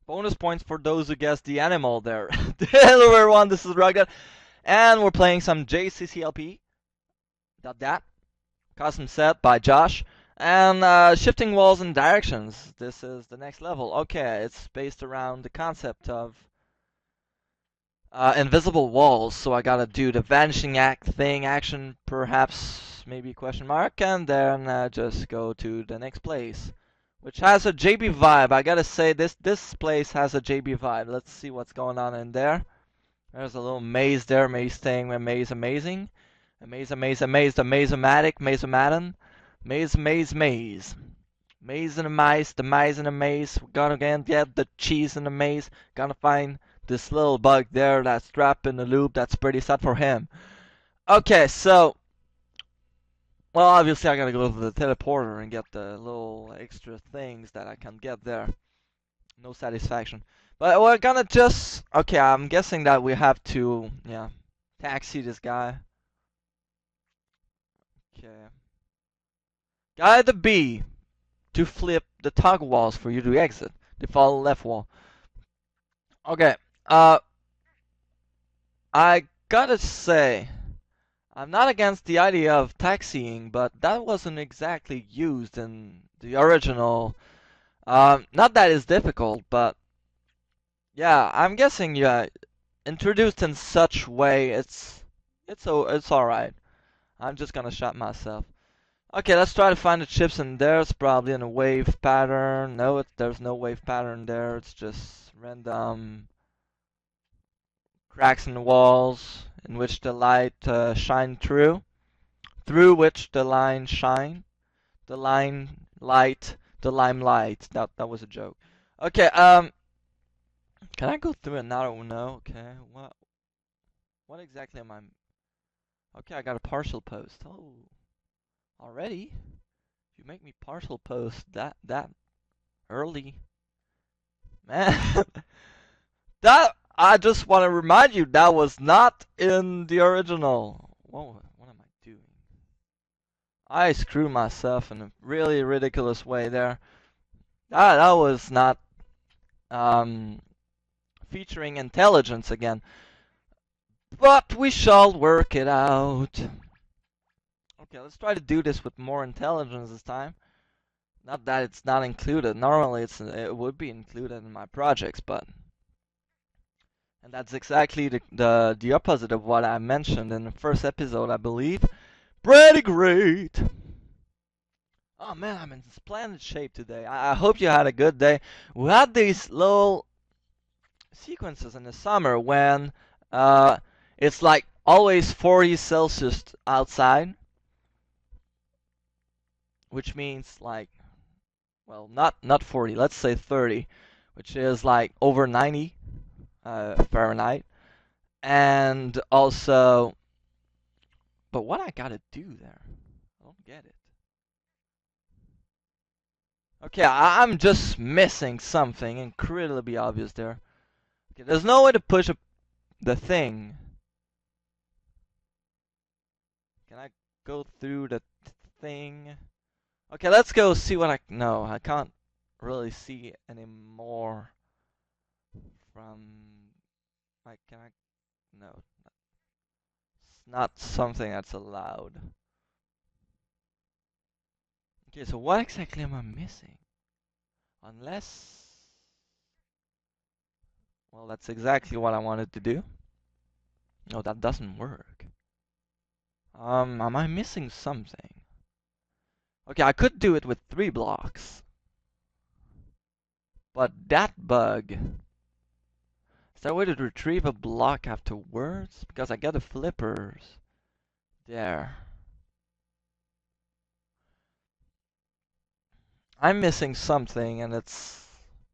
Bonus points for those who guessed the animal there. Hello everyone, this is rockdet, and we're playing some JCCLP.dat, custom set by Josh, and shifting walls and directions. This is the next level. Okay, it's based around the concept of invisible walls, so I gotta do the vanishing action, perhaps, maybe question mark, and then just go to the next place, which has a JB vibe. I gotta say, this place has a JB vibe. Let's see what's going on in there. There's a little maze there, maze thing, maze amazing. Maze, the maze-o-matic, maze-o-madden. Maze, maze, maze. Maze and the mice in the maze. We're gonna get the cheese in the maze. Gonna find this little bug there that's trapped in the loop. That's pretty sad for him. Okay, so, well, obviously I gotta go to the teleporter and get the little extra things that I can get there. No satisfaction. But we're gonna just, okay, I'm guessing that we have to, yeah, taxi this guy. Okay. Guy the B to flip the toggle walls for you to exit. The follow left wall. Okay, I gotta say, I'm not against the idea of taxiing, but that wasn't exactly used in the original. Not that it's difficult, but yeah, I'm guessing, yeah, introduced in such way, it's alright. I'm just gonna shot myself. Okay, let's try to find the chips in there. It's probably in a wave pattern. No, there's no wave pattern there. It's just random cracks in the walls in which the light shine through which the line shine. The line light, the limelight. That was a joke. Okay, can I go through it now? No. Okay, what exactly am I? Okay, I got a partial post. Oh. Already? You make me partial post that early. Man, that, I just want to remind you, that was not in the original. Whoa, what am I doing? I screwed myself in a really ridiculous way there. That was not featuring intelligence again. But we shall work it out. Okay, let's try to do this with more intelligence this time. Not that it's not included. Normally it would be included in my projects, but and that's exactly the opposite of what I mentioned in the first episode, I believe. Pretty great. Oh man, I'm in splendid shape today. I hope you had a good day. We had these little sequences in the summer when it's like always 40 Celsius outside, which means like, well, not 40, let's say 30, which is like over 90 Fahrenheit. And also, but what I gotta do there? I don't get it. Okay, I'm just missing something incredibly obvious there. Okay, there's no way to push the thing. Can I go through the thing? Okay, let's go see what no, I can't really see anymore from, like, can I, no, it's not something that's allowed. Okay, so what exactly am I missing? Unless, well, that's exactly what I wanted to do. No, that doesn't work. Am I missing something? Okay, I could do it with 3 blocks. But that bug, is there a way to retrieve a block afterwards? Because I got the flippers there. I'm missing something and it's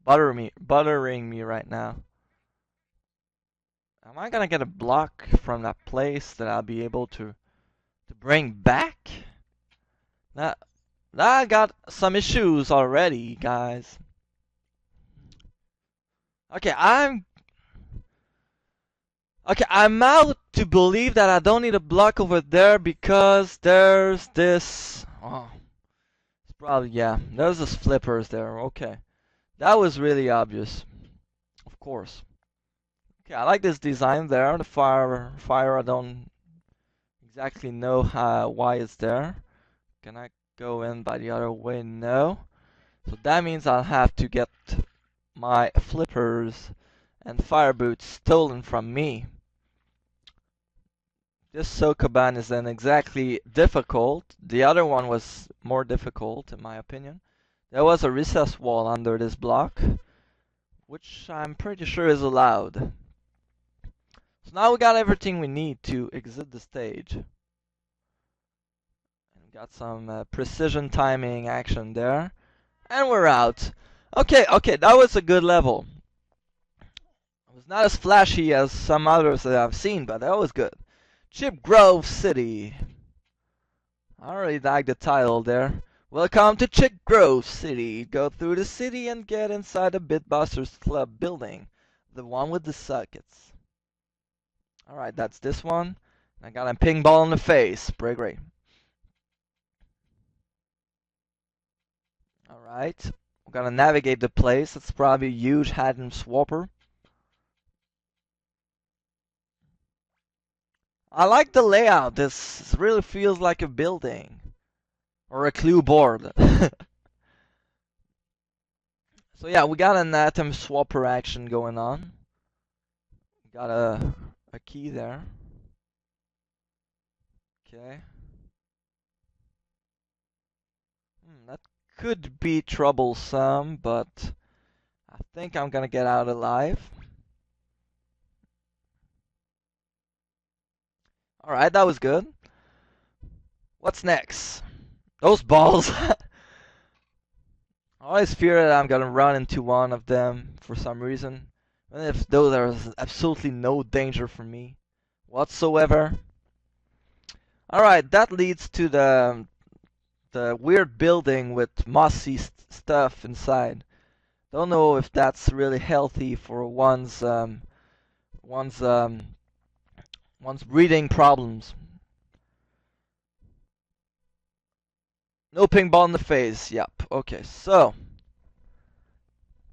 buttering me right now. Am I gonna get a block from that place that I'll be able to bring back? Now I got some issues already, guys. Okay, I'm out to believe that I don't need a block over there because there's this. Oh, it's Probably, yeah. There's just flippers there. Okay. That was really obvious. Of course. Okay, I like this design there. The fire, I don't exactly know why it's there. Can I go in by the other way? No. So that means I'll have to get my flippers and fire boots stolen from me. This Sokoban isn't exactly difficult. The other one was more difficult, in my opinion. There was a recess wall under this block, which I'm pretty sure is allowed. So now we got everything we need to exit the stage. And got some precision timing action there. And we're out. Okay, that was a good level. It was not as flashy as some others that I've seen, but that was good. Chip Grove City. I really like the title there. Welcome to Chip Grove City. Go through the city and get inside the Bitbusters Club building. The one with the circuits. Alright, that's this one. I got a ping ball in the face. Pretty great. Alright. We're gonna navigate the place. It's probably a huge Haddon Swapper. I like the layout. This really feels like a building. Or a clue board. So yeah, we got an atom swapper action going on. Got a key there. Okay. That could be troublesome, but I think I'm gonna get out alive. Alright, that was good. What's next? Those balls! I always fear that I'm gonna run into one of them for some reason. And if though there's absolutely no danger for me whatsoever. Alright, that leads to the weird building with mossy stuff inside. Don't know if that's really healthy for one's breathing problems. No ping ball in the face. Yep. Okay. So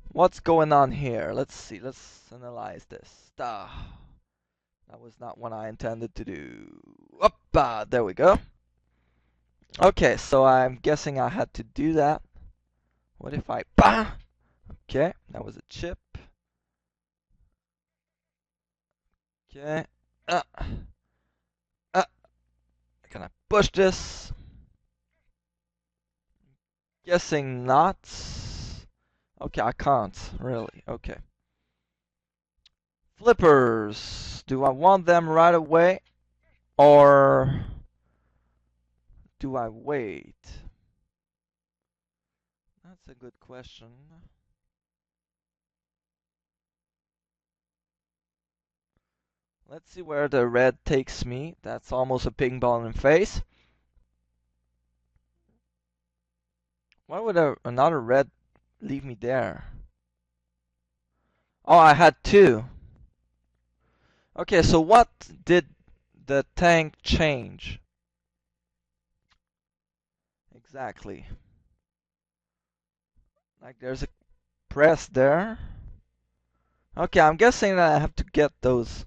what's going on here? Let's see. Let's analyze this. That was not what I intended to do. Oppa! There we go. Okay. So I'm guessing I had to do that. What if I? Bah! Okay. That was a chip. Okay. Can I push this? Guessing not. Okay, I can't, really. Okay. Flippers. Do I want them right away? Or do I wait? That's a good question. Let's see where the red takes me. That's almost a ping ball in the face. Why would another red leave me there? Oh, I had two. Okay, so what did the tank change? Exactly. Like there's a press there. Okay, I'm guessing that I have to get those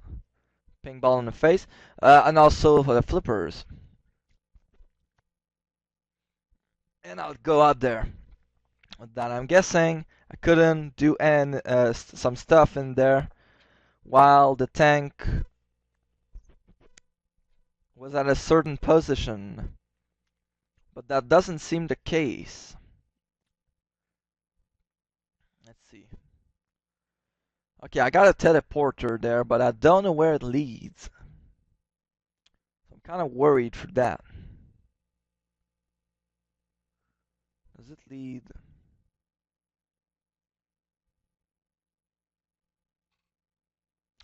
ping ball in the face. And also for the flippers. And I'll go out there. With that, I'm guessing I couldn't do some stuff in there while the tank was at a certain position. But that doesn't seem the case. Let's see. Okay, I got a teleporter there, but I don't know where it leads. I'm kind of worried for that. Does it lead?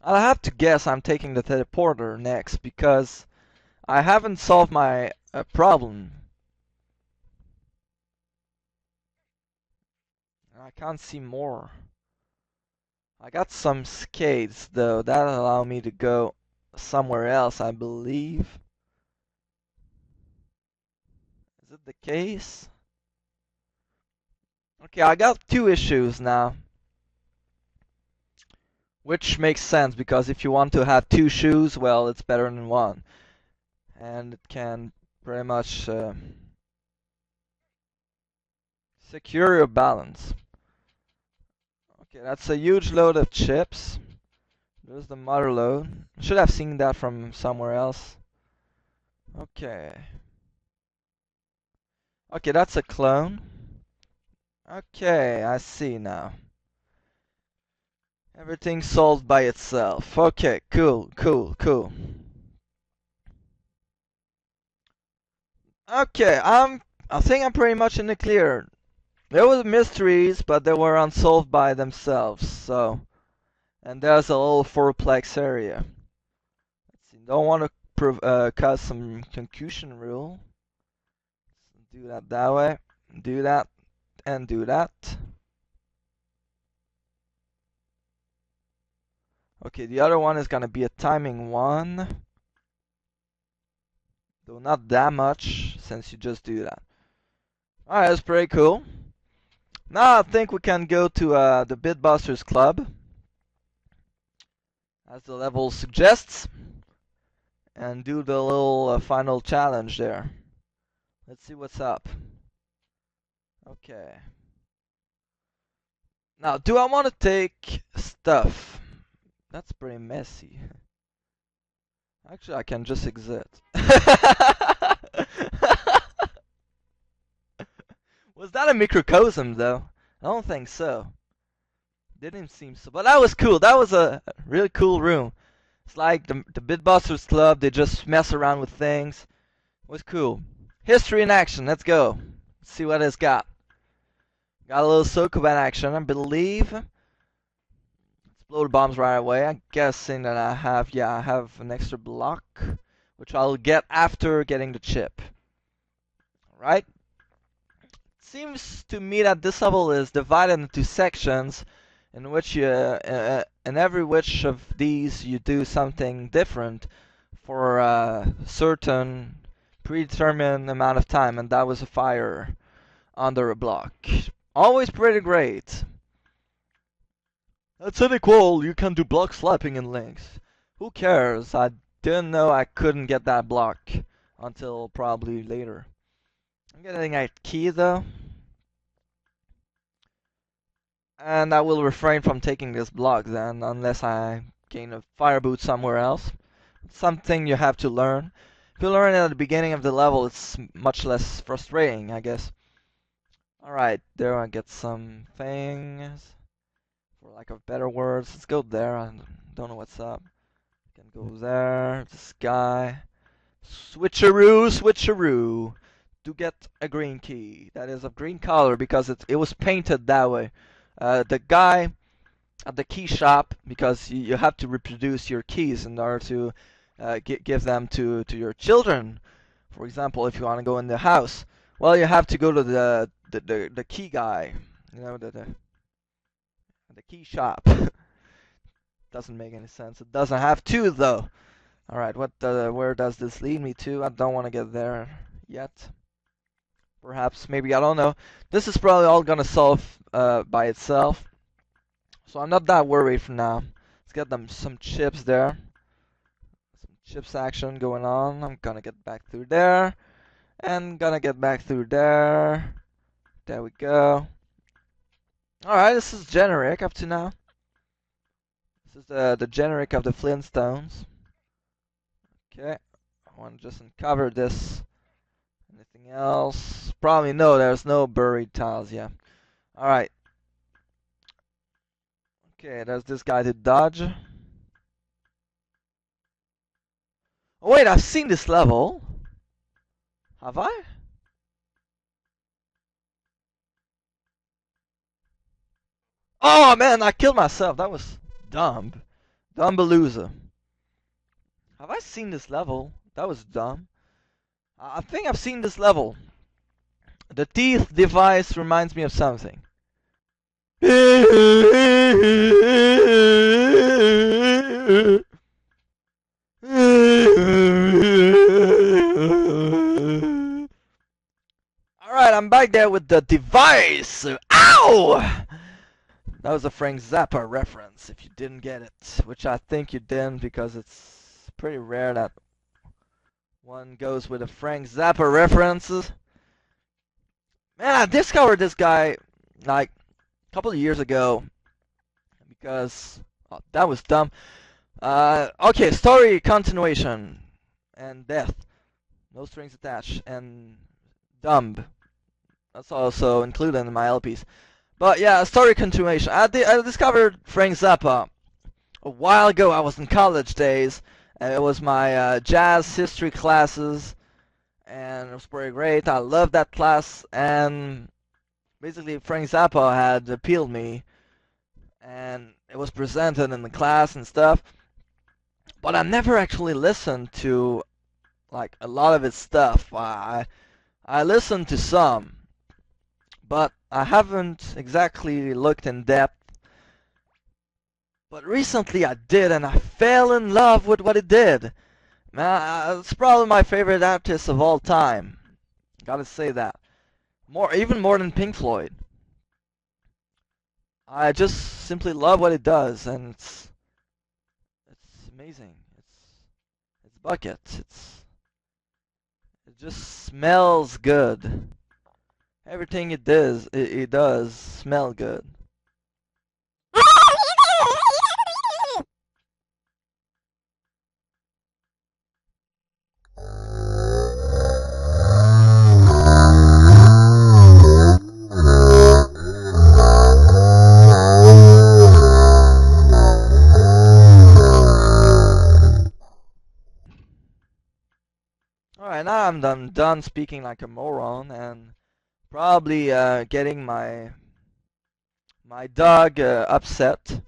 I'll have to guess I'm taking the teleporter next because I haven't solved my problem. I can't see more. I got some skates though that allow me to go somewhere else, I believe. Is it the case? Okay, I got two issues now. Which makes sense because if you want to have two shoes, well, it's better than one. And it can pretty much secure your balance. Okay, that's a huge load of chips. There's the mother load. I should have seen that from somewhere else. Okay. Okay, that's a clone. Okay, I see now. Everything solved by itself. Okay, cool, cool, cool. Okay, I think I'm pretty much in the clear. There were mysteries, but they were unsolved by themselves, so. And there's a little fourplex area. Let's see, don't want to cause some confusion rule. Do that way. Do that, and do that. Okay, the other one is gonna be a timing one. Though not that much, since you just do that. Alright, that's pretty cool. Now I think we can go to the Bitbusters Club, as the level suggests, and do the little final challenge there. Let's see what's up. Okay. Now, do I want to take stuff? That's pretty messy. Actually, I can just exit. Was that a microcosm, though? I don't think so. Didn't seem so. But that was cool. That was a really cool room. It's like the Bitbusters Club. They just mess around with things. It was cool. History in action. Let's go. Let's see what it's got. Got a little Sokoban action, I believe. Let's blow the bombs right away. I'm guessing that I have an extra block, which I'll get after getting the chip. Alright? Seems to me that this level is divided into sections in which in every which of these you do something different for a certain predetermined amount of time, and that was a fire under a block. Always pretty great. That's unequal. You can do block slapping in links. Who cares? I didn't know I couldn't get that block until probably later. I'm getting a key though. And I will refrain from taking this block then, unless I gain a fire boot somewhere else. It's something you have to learn. If you learn it at the beginning of the level, it's much less frustrating, I guess. Alright, there I get some things. For lack of better words, let's go there. I don't know what's up. Can go there. This guy. Switcheroo, switcheroo. To get a green key. That is of green color because it was painted that way. The guy at the key shop, because you have to reproduce your keys in order to give them to your children. For example, if you want to go in the house, well, you have to go to the key guy. You know, the key shop. Doesn't make any sense. It doesn't have to though. All right, where does this lead me to? I don't want to get there yet. Perhaps, maybe, I don't know. This is probably all gonna solve by itself. So I'm not that worried for now. Let's get them some chips there. Some chips action going on. I'm gonna get back through there. And gonna get back through there. There we go. Alright, this is generic up to now. This is the generic of the Flintstones. Okay. I want to just uncover this. Anything else? Probably no, there's no buried tiles, yeah. Alright. Okay, there's this guy to dodge. Oh wait, I've seen this level. Have I? Oh man, I killed myself. That was dumb. Dumbalooza. Have I seen this level? That was dumb. I think I've seen this level. The teeth device reminds me of something. Alright, I'm back there with the device. Ow! No! That was a Frank Zappa reference, if you didn't get it. Which I think you didn't, because it's pretty rare that one goes with a Frank Zappa references. Man, I discovered this guy, like, a couple of years ago, because that was dumb. Okay, story continuation and death, no strings attached, and dumb. That's also included in my LPs. But yeah, story continuation. I discovered Frank Zappa a while ago. I was in college days, and it was my jazz history classes, and it was pretty great. I loved that class, and basically Frank Zappa had appealed me, and it was presented in the class and stuff. But I never actually listened to like a lot of his stuff. I listened to some, but I haven't exactly looked in depth. But recently I did, and I fell in love with what he did. Man, it's probably my favorite artist of all time. Gotta say that. Even more than Pink Floyd. I just simply love what he does, and it's amazing. It's bucket. It just smells good. Everything it does smell good. Alright, now I'm done speaking like a moron, and probably getting my dog upset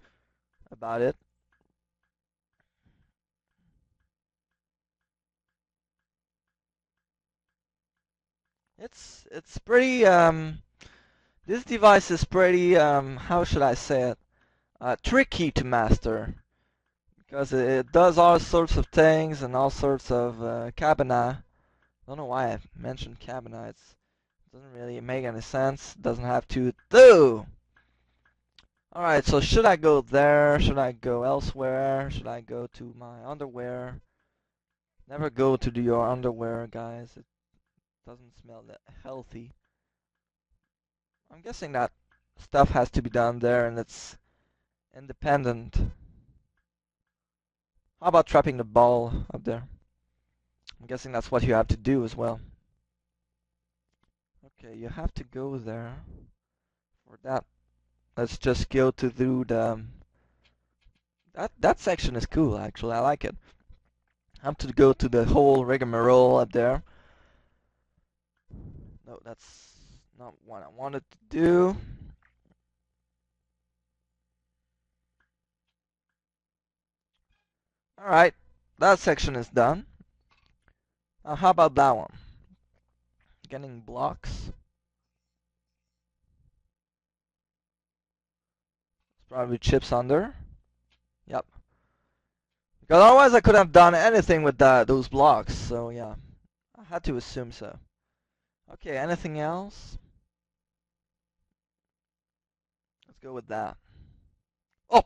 about it. It's pretty this device is pretty how should I say it? Tricky to master, because it does all sorts of things and all sorts of cabina. Don't know why I mentioned cabina. It doesn't really make any sense. Doesn't have to do. Alright, so should I go there? Should I go elsewhere? Should I go to my underwear? Never go to your underwear, guys. It doesn't smell that healthy. I'm guessing that stuff has to be done there, and it's independent. How about trapping the ball up there? I'm guessing that's what you have to do as well. Okay, you have to go there. For that, let's just go to do the... That section is cool, actually. I like it. I have to go to the whole rigmarole up there. No, that's not what I wanted to do. Alright, that section is done. Now how about that one? Getting blocks. It's probably chips under. Yep. Because otherwise I couldn't have done anything with those blocks, so yeah. I had to assume so. Okay, anything else? Let's go with that. Oh!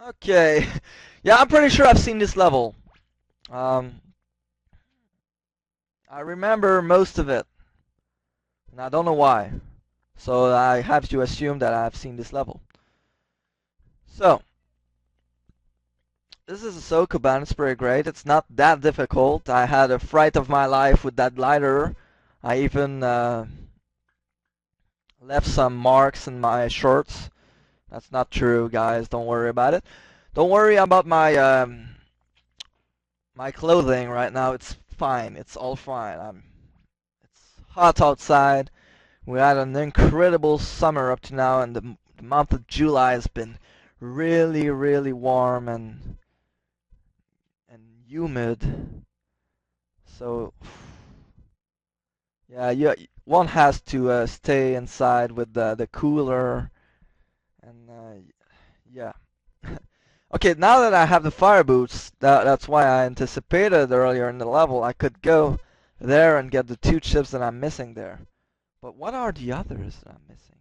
Okay. Yeah, I'm pretty sure I've seen this level. Um, I remember most of it, and I don't know why. So I have to assume that I've seen this level. So, this is a Sokoban, it's pretty great. It's not that difficult. I had a fright of my life with that glider. I even left some marks in my shorts. That's not true, guys. Don't worry about it. Don't worry about my clothing right now. It's fine. It's all fine. It's hot outside. We had an incredible summer up to now, and the month of July has been really, really warm and humid. So yeah, one has to stay inside with the cooler And yeah. Okay, now that I have the fire boots, that's why I anticipated earlier in the level I could go there and get the 2 chips that I'm missing there. But what are the others that I'm missing?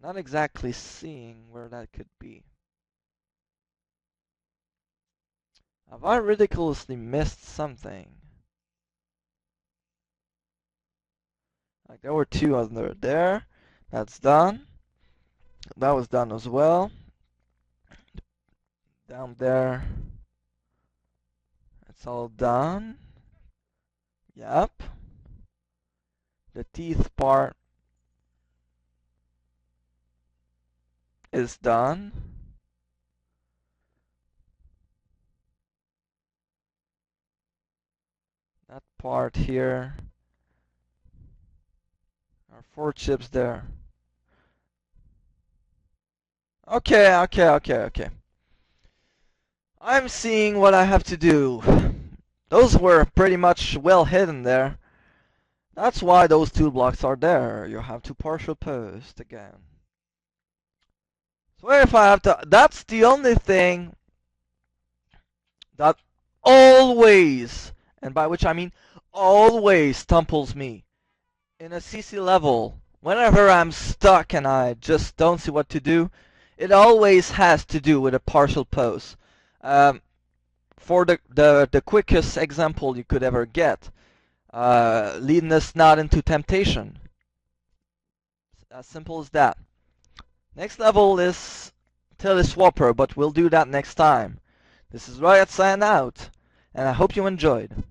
Not exactly seeing where that could be. Have I ridiculously missed something? Like there were 2 under there. That's done. That was done as well. Down there. It's all done. Yep. The teeth part is done. That part here. There are 4 chips there. Okay. I'm seeing what I have to do. Those were pretty much well hidden there. That's why those 2 blocks are there. You have to partial post again. So if I have to, that's the only thing that always, and by which I mean always stumples me. In a CC level, whenever I'm stuck and I just don't see what to do, it always has to do with a partial pose. For the quickest example you could ever get, leading us not into temptation. As simple as that. Next level is Teleswapper, but we'll do that next time. This is Riot signing out, and I hope you enjoyed.